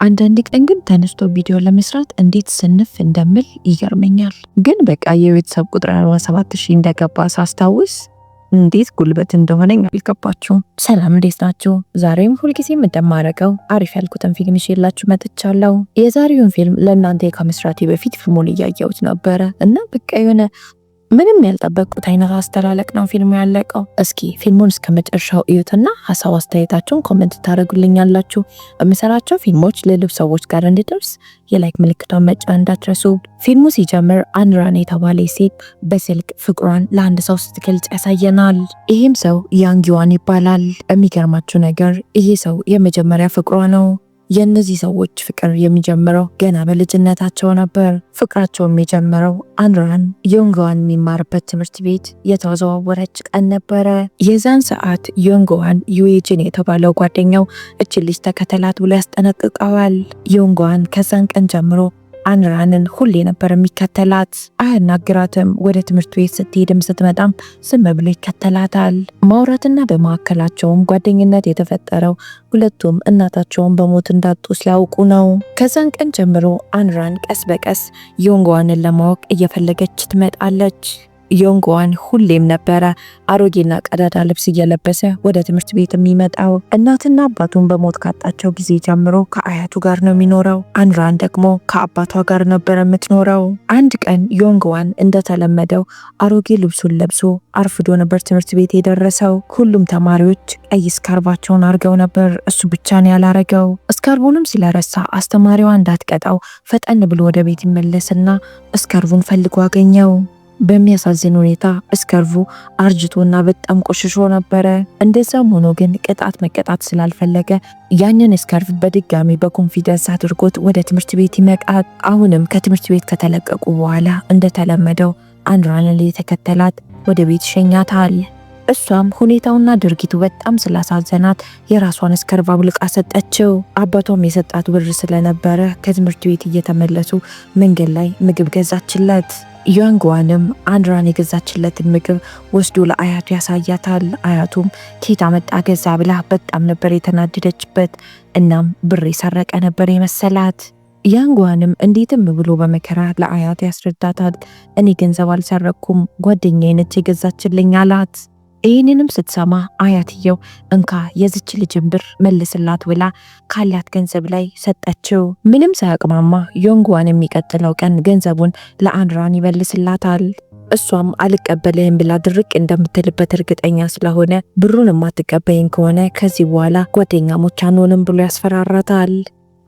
አንዳንድ ቀን ግን ተነስቶ ቪዲዮ ለመስራት እንዴት ስንፍ እንደምል ይገርመኛል። ግን በቃ የቤተሰብ ቁጥር 47,000 እንደገባ ሳስታውስ እንዴት ጉልበት እንደሆነኝ አልገባችሁም። ሰላም እንዴት ናችሁ? ዛሬም ሁልጊዜም እንደማረገው አሪፍ ያልኩትን ፊልም ይዤላችሁ መጥቻለሁ። የዛሬውን ፊልም ለእናንተ ከመስራቴ በፊት ፊልሙን እያየሁት ነበረ እና በቃ የሆነ ምንም ያልጠበቁት አይነት አስተላለቅ ነው ፊልሙ ያለቀው። እስኪ ፊልሙን እስከ መጨረሻው እዩትና ሀሳብ አስተያየታችሁን ኮሜንት ታደርጉልኛላችሁ። በምሰራቸው ፊልሞች ሌሎች ሰዎች ጋር እንዲደርስ የላይክ ምልክቷን መጫን እንዳትረሱ። ፊልሙ ሲጀምር አንራን የተባለ ሴት በስልክ ፍቅሯን ለአንድ ሰው ስትገልጽ ያሳየናል። ይህም ሰው ያንግ ዩዋን ይባላል። የሚገርማችሁ ነገር ይሄ ሰው የመጀመሪያ ፍቅሯ ነው። የእነዚህ ሰዎች ፍቅር የሚጀምረው ገና በልጅነታቸው ነበር። ፍቅራቸውም የጀመረው አንራን ዮንግዋን የሚማርበት ትምህርት ቤት የተዘዋወረች ቀን ነበረ። የዛን ሰዓት ዮንግዋን ዩኤጂን የተባለው ጓደኛው እች ልጅ ተከተላት ብሎ ያስጠነቅቀዋል። ዮንግዋን ከዛን ቀን ጀምሮ አንራንን ሁሌ ነበር የሚከተላት። አያናግራትም። ወደ ትምህርት ቤት ስትሄድም ስትመጣም ዝም ብሎ ይከተላታል። ማውራትና በመካከላቸውም ጓደኝነት የተፈጠረው ሁለቱም እናታቸውን በሞት እንዳጡ ሲያውቁ ነው። ከዛን ቀን ጀምሮ አንራን ቀስ በቀስ ዮንግዋንን ለማወቅ እየፈለገች ትመጣለች። ዮንግዋን ሁሌም ነበረ አሮጌና ቀዳዳ ልብስ እየለበሰ ወደ ትምህርት ቤት የሚመጣው። እናትና አባቱን በሞት ካጣቸው ጊዜ ጀምሮ ከአያቱ ጋር ነው የሚኖረው። አንራን ደግሞ ከአባቷ ጋር ነበር የምትኖረው። አንድ ቀን ዮንግዋን እንደተለመደው አሮጌ ልብሱን ለብሶ አርፍዶ ነበር ትምህርት ቤት የደረሰው። ሁሉም ተማሪዎች ቀይ ስካርባቸውን አድርገው ነበር፣ እሱ ብቻ ነው ያላረገው። ስካርቡንም ስለረሳ አስተማሪዋ እንዳትቀጣው ፈጠን ብሎ ወደ ቤት ይመለስና ስካርቡን ፈልጎ አገኘው። በሚያሳዝን ሁኔታ ስካርቡ አርጅቶና በጣም ቆሽሾ ነበረ። እንደዛም ሆኖ ግን ቅጣት መቀጣት ስላልፈለገ ያንን ስካርፍ በድጋሚ በኮንፊደንስ አድርጎት ወደ ትምህርት ቤት ይመጣል። አሁንም ከትምህርት ቤት ከተለቀቁ በኋላ እንደተለመደው አንራንን የተከተላት ወደ ቤት ይሸኛታል። እሷም ሁኔታውና ድርጊቱ በጣም ስላሳዘናት የራሷን ስካርፍ አውልቃ ሰጠችው። አባቷም የሰጣት ብር ስለነበረ ከትምህርት ቤት እየተመለሱ መንገድ ላይ ምግብ ገዛችለት። ዮንግዋንም አንራን የገዛችለትን ምግብ ወስዶ ለአያቱ ያሳያታል። አያቱም ኬት አመጣ ገዛ ብላ በጣም ነበር የተናደደችበት። እናም ብር የሰረቀ ነበር የመሰላት። ዮንግዋንም እንዴትም ብሎ በመከራ ለአያቱ ያስረዳታል። እኔ ገንዘብ አልሰረኩም፣ ጓደኛዬ ነች የገዛችልኝ አላት። ይህንንም ስትሰማ አያትየው እንካ የዝች ልጅን ብር መልስላት ብላ ካላት ገንዘብ ላይ ሰጠችው። ምንም ሳያቅማማ ዮንግዋን የሚቀጥለው ቀን ገንዘቡን ለአንራን ይመልስላታል። እሷም አልቀበልህም ብላ ድርቅ እንደምትልበት እርግጠኛ ስለሆነ ብሩን የማትቀበይን ከሆነ ከዚህ በኋላ ጓደኛሞች አንሆንም ብሎ ያስፈራራታል።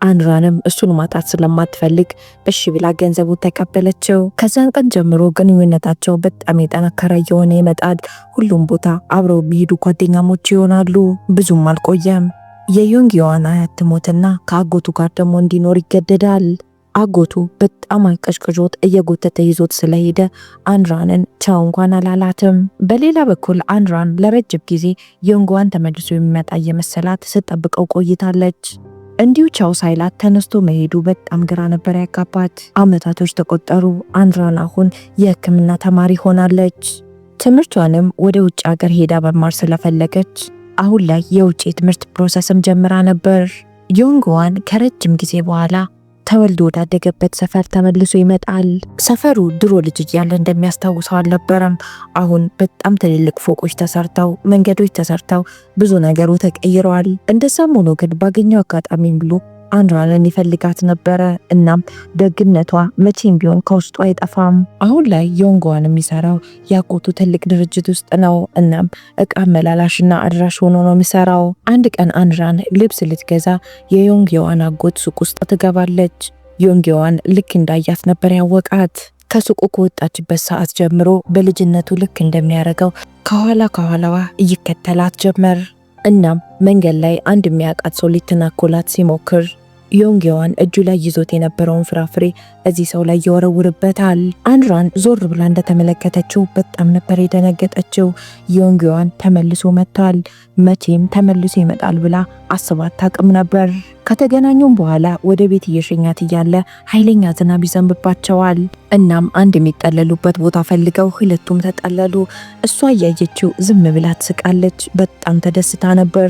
አንራንም እሱን ማጣት ስለማትፈልግ እሺ ብላ ገንዘቡን ተቀበለችው። ከዛን ቀን ጀምሮ ግንኙነታቸው በጣም የጠነከረ እየሆነ ይመጣል። ሁሉም ቦታ አብረው የሚሄዱ ጓደኛሞች ይሆናሉ። ብዙም አልቆየም የዮንግዋን አያት ትሞትና ከአጎቱ ጋር ደግሞ እንዲኖር ይገደዳል። አጎቱ በጣም አንቀሽቅዦት እየጎተተ ይዞት ስለሄደ አንራንን ቻው እንኳን አላላትም። በሌላ በኩል አንራን ለረጅም ጊዜ ዮንግዋን ተመልሶ የሚመጣ እየመሰላት ስትጠብቀው ቆይታለች። እንዲሁ ቻው ሳይላት ተነስቶ መሄዱ በጣም ግራ ነበር ያጋባት። አመታቶች ተቆጠሩ። አንራን አሁን የሕክምና ተማሪ ሆናለች። ትምህርቷንም ወደ ውጭ ሀገር ሄዳ መማር ስለፈለገች አሁን ላይ የውጭ ትምህርት ፕሮሰስም ጀምራ ነበር። ዮንግዋን ከረጅም ጊዜ በኋላ ተወልዶ ወዳደገበት ሰፈር ተመልሶ ይመጣል። ሰፈሩ ድሮ ልጅ እያለ እንደሚያስታውሰው አልነበረም። አሁን በጣም ትልልቅ ፎቆች ተሰርተው መንገዶች ተሰርተው ብዙ ነገሩ ተቀይረዋል። እንደዛም ሆኖ ግን ባገኘው አጋጣሚ ብሎ አንራንን ይፈልጋት ነበረ። እናም ደግነቷ መቼም ቢሆን ከውስጡ አይጠፋም። አሁን ላይ ዮንግዋን የሚሰራው ያጎቱ ትልቅ ድርጅት ውስጥ ነው። እናም እቃ መላላሽና አድራሽ ሆኖ ነው የሚሰራው። አንድ ቀን አንራን ልብስ ልትገዛ የዮንግዋን አጎት ሱቅ ውስጥ ትገባለች። ዮንግዋን ልክ እንዳያት ነበር ያወቃት። ከሱቁ ከወጣችበት ሰዓት ጀምሮ በልጅነቱ ልክ እንደሚያደርገው ከኋላዋ ይከተላት ጀመር። እናም መንገድ ላይ አንድ የሚያውቃት ሰው ሊተናኮላት ሲሞክር ዮንግዋን እጁ ላይ ይዞት የነበረውን ፍራፍሬ እዚህ ሰው ላይ ይወረውርበታል። አንራን ዞር ብላ እንደተመለከተችው በጣም ነበር የደነገጠችው። ዮንግዋን ተመልሶ መጥቷል። መቼም ተመልሶ ይመጣል ብላ አስባት ታቅም ነበር። ከተገናኙም በኋላ ወደ ቤት እየሸኛት እያለ ኃይለኛ ዝናብ ይዘንብባቸዋል። እናም አንድ የሚጠለሉበት ቦታ ፈልገው ሁለቱም ተጠለሉ። እሷ እያየችው ዝም ብላ ትስቃለች። በጣም ተደስታ ነበር።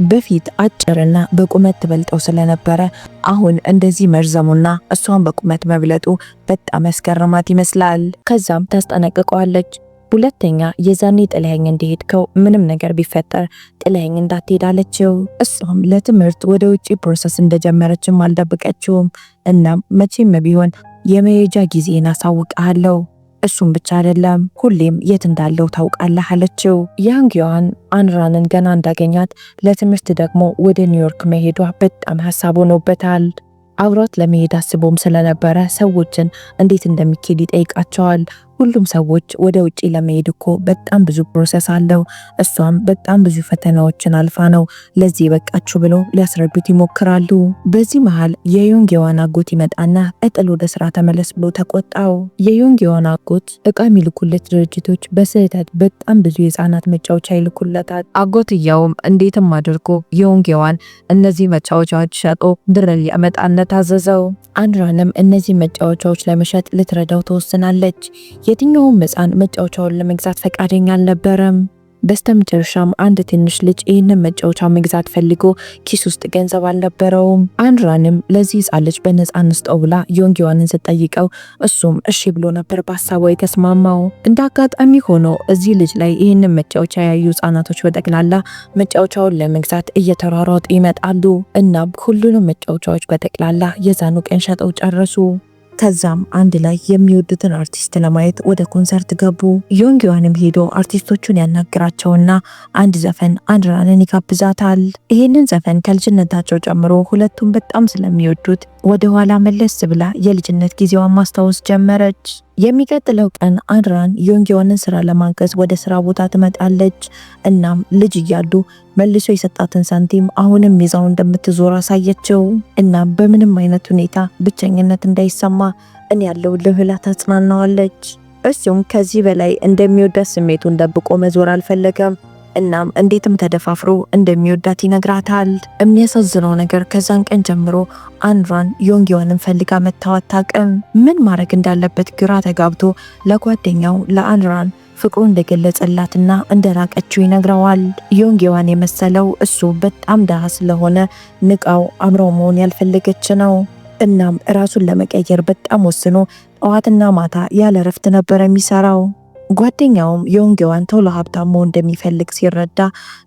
በፊት አጭርና በቁመት ትበልጠው ስለነበረ አሁን እንደዚህ መርዘሙና እሷን በቁመት መብለጡ በጣም ያስገርማት ይመስላል። ከዛም ታስጠነቅቀዋለች። ሁለተኛ የዛኔ ጥለኸኝ እንደሄድከው ምንም ነገር ቢፈጠር ጥለኸኝ እንዳትሄድ አለችው። እሷም ለትምህርት ወደ ውጪ ፕሮሰስ እንደጀመረችም አልደበቀችውም። እናም መቼም ቢሆን የመሄጃ ጊዜን አሳውቅሃለሁ፣ እሱም ብቻ አይደለም ሁሌም የት እንዳለው ታውቃለህ አለችው። ያንጊዋን አንራንን ገና እንዳገኛት ለትምህርት ደግሞ ወደ ኒውዮርክ መሄዷ በጣም ሀሳብ ሆኖበታል። አብሯት ለመሄድ አስቦም ስለነበረ ሰዎችን እንዴት እንደሚኬድ ይጠይቃቸዋል። ሁሉም ሰዎች ወደ ውጪ ለመሄድ እኮ በጣም ብዙ ፕሮሰስ አለው፣ እሷም በጣም ብዙ ፈተናዎችን አልፋ ነው ለዚህ በቃችሁ ብሎ ሊያስረዱት ይሞክራሉ። በዚህ መሃል የዮንግዋን አጎት ይመጣና እጥል ወደ ስራ ተመለስ ብሎ ተቆጣው። የዮንግዋን አጎት እቃ የሚልኩለት ድርጅቶች በስህተት በጣም ብዙ የህፃናት መጫወቻ ይልኩለታል። አጎትየውም እንዴትም አድርጎ ዮንግዋን እነዚህ መጫወቻዎች ሸጦ ብር ሊያመጣለት አዘዘው። አንራንም እነዚህ መጫወቻዎች ለመሸጥ ልትረዳው ተወስናለች። የትኛውም ህፃን መጫወቻውን ለመግዛት ፈቃደኛ አልነበረም። በስተመጨረሻም አንድ ትንሽ ልጅ ይህንን መጫወቻ መግዛት ፈልጎ ኪስ ውስጥ ገንዘብ አልነበረውም። አንራንም ለዚህ ህፃን ልጅ በነፃ እንስጠው ብላ ዮንግዋንን ስትጠይቀው እሱም እሺ ብሎ ነበር በሀሳቧ የተስማማው። እንደ አጋጣሚ ሆኖ እዚህ ልጅ ላይ ይህንን መጫወቻ ያዩ ህፃናቶች በጠቅላላ መጫወቻውን ለመግዛት እየተሯሯጡ ይመጣሉ። እናም ሁሉንም መጫወቻዎች በጠቅላላ የዛኑ ቀን ሸጠው ጨረሱ። ከዛም አንድ ላይ የሚወዱትን አርቲስት ለማየት ወደ ኮንሰርት ገቡ። ዮንግዋንም ሄዶ አርቲስቶቹን ያናግራቸውና አንድ ዘፈን አንራንን ይጋብዛታል። ይህንን ዘፈን ከልጅነታቸው ጨምሮ ሁለቱም በጣም ስለሚወዱት ወደ ኋላ መለስ ብላ የልጅነት ጊዜዋን ማስታወስ ጀመረች። የሚቀጥለው ቀን አንራን ዮንግዋንን ስራ ለማገዝ ወደ ስራ ቦታ ትመጣለች። እናም ልጅ እያሉ መልሶ የሰጣትን ሳንቲም አሁንም ይዛው እንደምትዞር አሳየችው። እናም በምንም አይነት ሁኔታ ብቸኝነት እንዳይሰማ እኔ ያለሁልህ ብላ ታጽናናዋለች። እሱም ከዚህ በላይ እንደሚወዳት ስሜቱን ደብቆ መዞር አልፈለገም። እናም እንዴትም ተደፋፍሮ እንደሚወዳት ይነግራታል። የሚያሳዝነው ነገር ከዛን ቀን ጀምሮ አንራን ዮንግዋንን ፈልጋ መታው አታውቅም። ምን ማድረግ እንዳለበት ግራ ተጋብቶ ለጓደኛው ለአንራን ፍቅሩ እንደገለጸላትና እንደራቀችው ይነግረዋል። ዮንግዋን የመሰለው እሱ በጣም ደሃ ስለሆነ ንቃው አብረው መሆን ያልፈለገች ነው። እናም ራሱን ለመቀየር በጣም ወስኖ ጠዋትና ማታ ያለ እረፍት ነበር የሚሰራው። ጓደኛውም ዮንግዋን ቶሎ ሀብታም መሆን እንደሚፈልግ ሲረዳ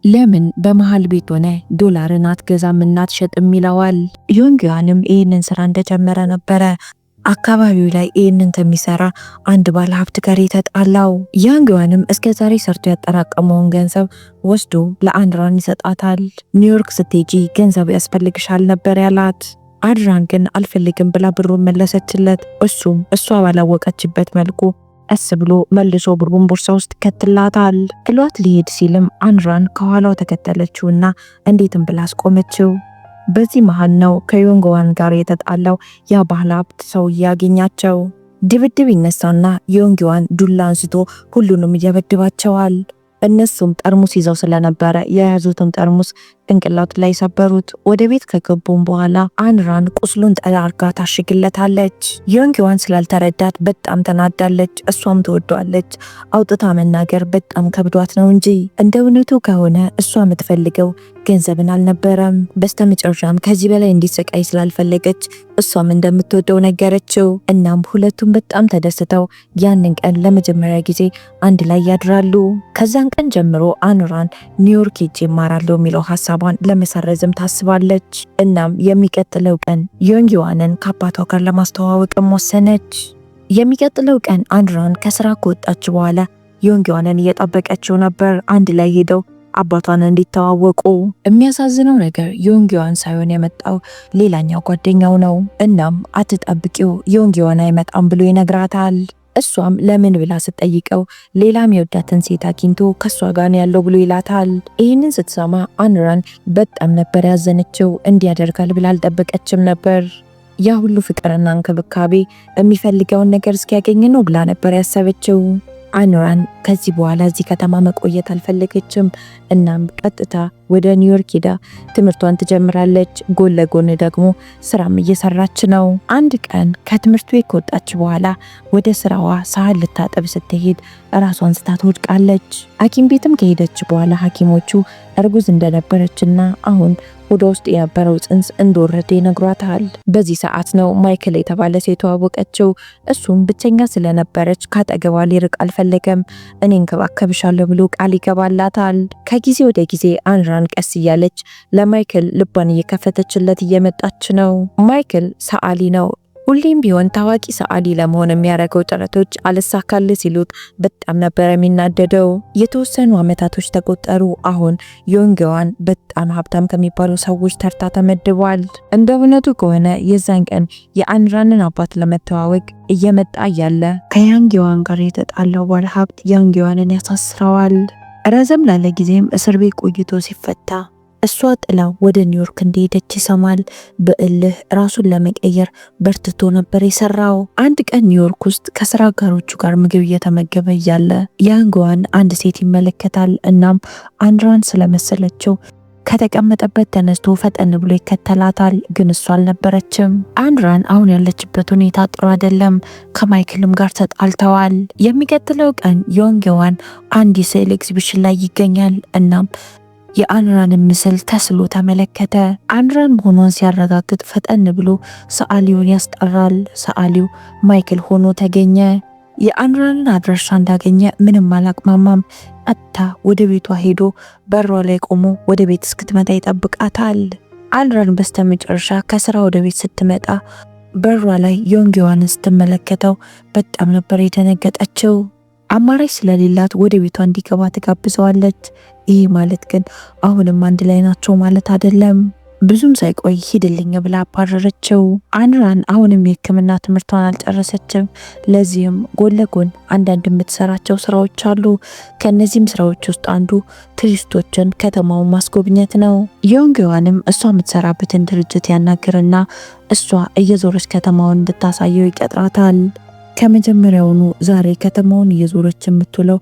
ለምን በመሃል ቤት ሆነ ዶላርን አትገዛምና አትሸጥም ይለዋል። ዮንግዋንም ይህንን ስራ እንደጀመረ ነበረ አካባቢው ላይ ይህንን ከሚሰራ አንድ ባለ ሀብት ጋር የተጣላው። ዮንግዋንም እስከዛሬ ሰርቶ ያጠራቀመውን ገንዘብ ወስዶ ለአንራን ይሰጣታል። ኒውዮርክ ስትሄጂ ገንዘብ ያስፈልግሻል ነበር ያላት። አንራን ግን አልፈልግም ብላ ብሩን መለሰችለት። እሱም እሷ ባላወቀችበት መልኩ ቀስ ብሎ መልሶ ብሩን ቦርሳ ውስጥ ከትላታል። ጥሏት ሊሄድ ሲልም አንራን ከኋላው ተከተለችውና እንዴትም ብላ አስቆመችው። በዚህ መሃል ነው ከዮንግዋን ጋር የተጣላው ያ ባለ ሀብት ሰው ያገኛቸው። ድብድብ ይነሳና ዮንግዋን ዱላ አንስቶ ሁሉንም ይደበድባቸዋል። እነሱም ጠርሙስ ይዘው ስለነበረ የያዙትን ጠርሙስ ጭንቅላቱ ላይ ሰበሩት። ወደ ቤት ከገቡም በኋላ አንራን ቁስሉን ጠራርጋ ታሽግለታለች። ዮንግዋን ስላልተረዳት በጣም ተናዳለች። እሷም ትወዷለች። አውጥታ መናገር በጣም ከብዷት ነው እንጂ እንደ እውነቱ ከሆነ እሷ የምትፈልገው ገንዘብን አልነበረም። በስተመጨረሻም ከዚህ በላይ እንዲሰቃይ ስላልፈለገች እሷም እንደምትወደው ነገረችው። እናም ሁለቱም በጣም ተደስተው ያንን ቀን ለመጀመሪያ ጊዜ አንድ ላይ ያድራሉ። ከዛን ቀን ጀምሮ አንራን ኒውዮርክ ሄጄ እማራለሁ የሚለው ሀሳቧን ለመሰረዝም ታስባለች። እናም የሚቀጥለው ቀን ዮንግዋንን ከአባቷ ጋር ለማስተዋወቅም ወሰነች። የሚቀጥለው ቀን አንራን ከስራ ከወጣች በኋላ ዮንግዋንን እየጠበቀችው ነበር አንድ ላይ ሄደው አባቷን እንዲተዋወቁ። የሚያሳዝነው ነገር ዮንግዋን ሳይሆን የመጣው ሌላኛው ጓደኛው ነው። እናም አትጠብቂው ዮንግዋን አይመጣም ብሎ ይነግራታል። እሷም ለምን ብላ ስትጠይቀው ሌላም የወዳትን ሴት አግኝቶ ከሷ ጋር ያለው ብሎ ይላታል። ይህንን ስትሰማ አንራን በጣም ነበር ያዘነችው። እንዲያደርጋል ብላ አልጠበቀችም ነበር። ያ ሁሉ ፍቅርና እንክብካቤ የሚፈልገውን ነገር እስኪያገኝ ነው ብላ ነበር ያሰበችው። አንራን ከዚህ በኋላ እዚህ ከተማ መቆየት አልፈለገችም። እናም ቀጥታ ወደ ኒውዮርክ ሄዳ ትምህርቷን ትጀምራለች። ጎን ለጎን ደግሞ ስራም እየሰራች ነው። አንድ ቀን ከትምህርት ቤት ከወጣች በኋላ ወደ ስራዋ ሳህን ልታጠብ ስትሄድ ራሷን ስታ ትወድቃለች። ሐኪም ቤትም ከሄደች በኋላ ሐኪሞቹ እርጉዝ እንደነበረችና አሁን ወደ ውስጥ የነበረው ጽንስ እንደወረደ ይነግሯታል። በዚህ ሰዓት ነው ማይክል የተባለ ሴት ተዋወቀችው። እሱም ብቸኛ ስለነበረች ካጠገቧ ሊርቅ አልፈለገም። እኔ እንከባከብሻለሁ ብሎ ቃል ይገባላታል። ከጊዜ ወደ ጊዜ አንራን ቀስ እያለች ለማይክል ልቧን እየከፈተችለት እየመጣች ነው። ማይክል ሰዓሊ ነው። ሁሌም ቢሆን ታዋቂ ሰዓሊ ለመሆን የሚያደርገው ጥረቶች አልሳካል ሲሉት በጣም ነበር የሚናደደው። የተወሰኑ አመታቶች ተቆጠሩ። አሁን ዮንግዋን በጣም ሀብታም ከሚባሉ ሰዎች ተርታ ተመድቧል። እንደ እውነቱ ከሆነ የዛን ቀን የአንራንን አባት ለመተዋወቅ እየመጣ እያለ ከያንግዋን ጋር የተጣላው ባለ ሀብት ያንግዋንን ያሳስረዋል። ረዘም ላለ ጊዜም እስር ቤት ቆይቶ ሲፈታ እሷ ጥላው ወደ ኒውዮርክ እንደሄደች ይሰማል። በእልህ ራሱን ለመቀየር በርትቶ ነበር የሰራው። አንድ ቀን ኒውዮርክ ውስጥ ከስራ አጋሮቹ ጋር ምግብ እየተመገበ እያለ ያንግዋን አንድ ሴት ይመለከታል። እናም አንራን ስለመሰለችው ከተቀመጠበት ተነስቶ ፈጠን ብሎ ይከተላታል። ግን እሷ አልነበረችም። አንራን አሁን ያለችበት ሁኔታ ጥሩ አይደለም። ከማይክልም ጋር ተጣልተዋል። የሚቀጥለው ቀን ያንግዋን አንድ የስዕል ኤግዚቢሽን ላይ ይገኛል። እናም የአንራንን ምስል ተስሎ ተመለከተ። አንራን መሆኗን ሲያረጋግጥ ፈጠን ብሎ ሰዓሊውን ያስጠራል። ሰዓሊው ማይክል ሆኖ ተገኘ። የአንራንን አድራሻ እንዳገኘ ምንም አላቅማማም። ቀጥታ ወደ ቤቷ ሄዶ በሯ ላይ ቆሞ ወደ ቤት እስክትመጣ ይጠብቃታል። አንራን በስተመጨረሻ ከስራ ወደ ቤት ስትመጣ በሯ ላይ ያንግዋንን ስትመለከተው በጣም ነበር የተነገጠችው። አማራጭ ስለሌላት ወደ ቤቷ እንዲገባ ትጋብዘዋለች። ይህ ማለት ግን አሁንም አንድ ላይ ናቸው ማለት አይደለም። ብዙም ሳይቆይ ሂድልኝ ብላ አባረረችው። አንራን አሁንም የሕክምና ትምህርቷን አልጨረሰችም። ለዚህም ጎን ለጎን አንዳንድ የምትሰራቸው ስራዎች አሉ። ከነዚህም ስራዎች ውስጥ አንዱ ቱሪስቶችን ከተማውን ማስጎብኘት ነው። ያንግዋንም እሷ የምትሰራበትን ድርጅት ያናግርና እሷ እየዞረች ከተማውን እንድታሳየው ይቀጥራታል። ከመጀመሪያውኑ ዛሬ ከተማውን እየዞረች የምትውለው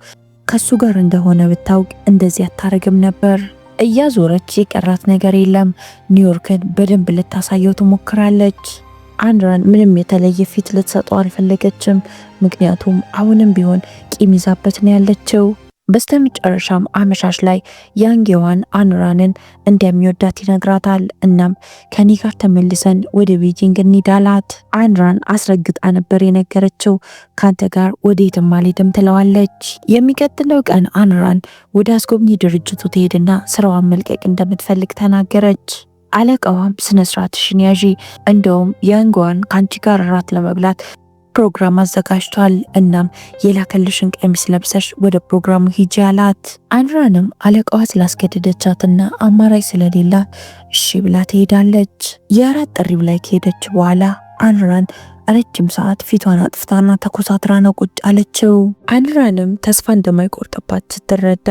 ከሱ ጋር እንደሆነ ብታውቅ እንደዚህ አታረግም ነበር። እያዞረች የቀራት ነገር የለም። ኒውዮርክን በደንብ ልታሳየው ትሞክራለች። አንራን ምንም የተለየ ፊት ልትሰጠው አልፈለገችም። ምክንያቱም አሁንም ቢሆን ቂም ይዛበት ነው ያለችው። በስተመጨረሻም አመሻሽ ላይ ያንግዋን አንራንን እንደሚወዳት ይነግራታል። እናም ከኔ ጋር ተመልሰን ወደ ቤጂንግ እንሂዳላት። አንራን አስረግጣ ነበር የነገረችው። ካንተ ጋር ወዴትም አልሄድም ትለዋለች። የሚቀጥለው ቀን አንራን ወደ አስጎብኚ ድርጅቱ ትሄድና ስራዋን መልቀቅ እንደምትፈልግ ተናገረች። አለቃዋም ስነስርዓትሽን ያዢ፣ እንደውም ያንግዋን ካንቺ ጋር እራት ለመብላት ፕሮግራም አዘጋጅቷል። እናም የላከልሽን ቀሚስ ለብሰሽ ወደ ፕሮግራሙ ሂጂ አላት። አንራንም አለቃዋ ስላስገደደቻትና አማራጭ ስለሌላት እሺ ብላ ትሄዳለች። የእራት ጥሪው ላይ ከሄደች በኋላ አንራን ረጅም ሰዓት ፊቷን አጥፍታና ተኮሳትራ ነው ቁጭ አለችው። አንራንም ተስፋ እንደማይቆርጥባት ስትረዳ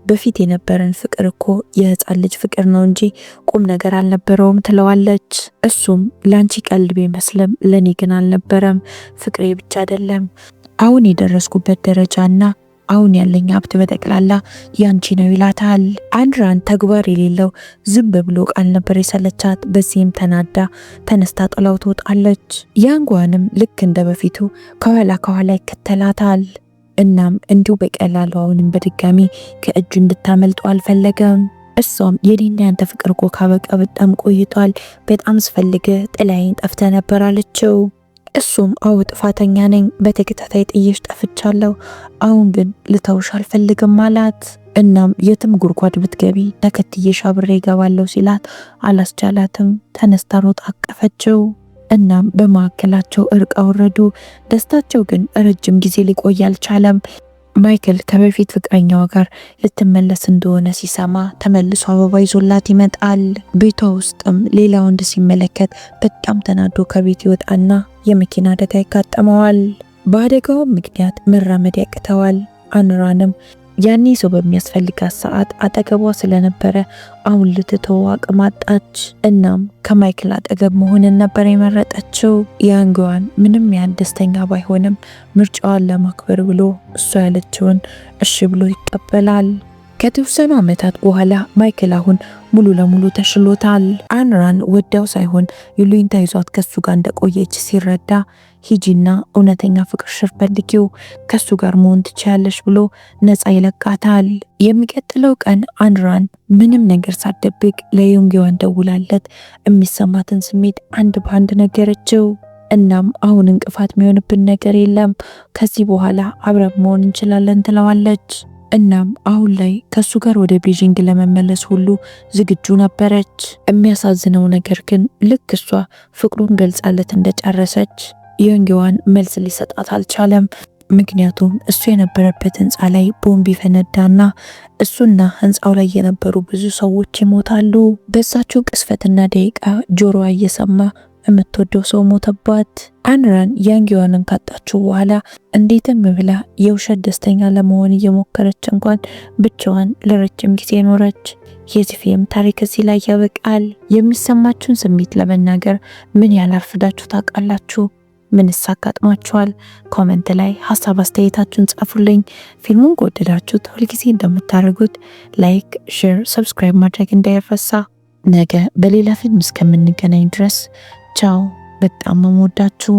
በፊት የነበረን ፍቅር እኮ የህፃን ልጅ ፍቅር ነው እንጂ ቁም ነገር አልነበረውም ትለዋለች። እሱም ላንቺ ቀልድ ቢመስልም ለኔ ግን አልነበረም። ፍቅሬ ብቻ አይደለም አሁን የደረስኩበት ደረጃና አሁን ያለኝ ሀብት በጠቅላላ ያንቺ ነው ይላታል። አንራን ተግባር የሌለው ዝም ብሎ ቃል ነበር የሰለቻት። በዚህም ተናዳ ተነስታ ጥላው ትወጣለች። ያንግዋንም ልክ እንደ በፊቱ ከኋላ ይከተላታል። እናም እንዲሁ በቀላሉ አሁንም በድጋሚ ከእጁ እንድታመልጡ አልፈለገም። እሷም የኔና ያንተ ፍቅር እኮ ካበቃ በጣም ቆይቷል፣ በጣም ስፈልግ ጥላዬን ጠፍተ ነበር አለችው። እሱም አዎ ጥፋተኛ ነኝ፣ በተከታታይ ጥዬሽ ጠፍቻለሁ፣ አሁን ግን ልተውሽ አልፈልግም አላት። እናም የትም ጉድጓድ ብትገቢ ተከትዬሽ አብሬ እገባለሁ ሲላት አላስቻላትም። ተነስታ ሮጣ አቀፈችው። እናም በመካከላቸው እርቅ አወረዱ። ደስታቸው ግን ረጅም ጊዜ ሊቆይ አልቻለም። ማይክል ከበፊት ፍቅረኛዋ ጋር ልትመለስ እንደሆነ ሲሰማ ተመልሶ አበባ ይዞላት ይመጣል። ቤቷ ውስጥም ሌላ ወንድ ሲመለከት በጣም ተናዶ ከቤት ይወጣና የመኪና አደጋ ይጋጠመዋል። በአደጋው ምክንያት መራመድ ያቅተዋል። አንራንም ያኔ ሰው በሚያስፈልጋት ሰዓት አጠገቧ ስለነበረ አሁን ልትተው አቅም አጣች። እናም ከማይክል አጠገብ መሆንን ነበር የመረጠችው። ያንግዋን ምንም ያህል ደስተኛ ባይሆንም ምርጫዋን ለማክበር ብሎ እሷ ያለችውን እሺ ብሎ ይቀበላል። ከተወሰኑ ዓመታት በኋላ ማይክል አሁን ሙሉ ለሙሉ ተሽሎታል። አንራን ወዳው ሳይሆን ይሉኝታ ይዟት ከሱ ጋር እንደቆየች ሲረዳ ሂጂና እውነተኛ ፍቅርሽን ፈልጊው ከሱ ጋር መሆን ትችያለሽ ብሎ ነፃ ይለቃታል። የሚቀጥለው ቀን አንራን ምንም ነገር ሳትደብቅ ለዮንግዋን ደውላለት የሚሰማትን ስሜት አንድ በአንድ ነገረችው። እናም አሁን እንቅፋት የሚሆንብን ነገር የለም፣ ከዚህ በኋላ አብረን መሆን እንችላለን ትለዋለች። እናም አሁን ላይ ከሱ ጋር ወደ ቤጂንግ ለመመለስ ሁሉ ዝግጁ ነበረች። የሚያሳዝነው ነገር ግን ልክ እሷ ፍቅሩን ገልጻለት እንደጨረሰች ዮንግዋን መልስ ሊሰጣት አልቻለም። ምክንያቱም እሱ የነበረበት ህንፃ ላይ ቦምብ ይፈነዳና እሱና ህንፃው ላይ የነበሩ ብዙ ሰዎች ይሞታሉ። በዛችው ቅስፈትና ደቂቃ ጆሮዋ እየሰማ የምትወደው ሰው ሞተባት። አንራን ያንግዋንን ካጣችው በኋላ እንዴትም ብላ የውሸት ደስተኛ ለመሆን እየሞከረች እንኳን ብቻዋን ለረጅም ጊዜ ኖረች። የዚህ ፊልም ታሪክ እዚህ ላይ ያበቃል። የሚሰማችሁን ስሜት ለመናገር ምን ያህል አርፍዳችሁ ታውቃላችሁ? ምንስ አጋጥሟችኋል? ኮሜንት ላይ ሀሳብ አስተያየታችሁን ጻፉልኝ። ፊልሙን ከወደዳችሁት ሁልጊዜ እንደምታደርጉት ላይክ፣ ሼር፣ ሰብስክራይብ ማድረግ እንዳይረሳ። ነገ በሌላ ፊልም እስከምንገናኝ ድረስ ቻው። በጣም የምወዳችሁ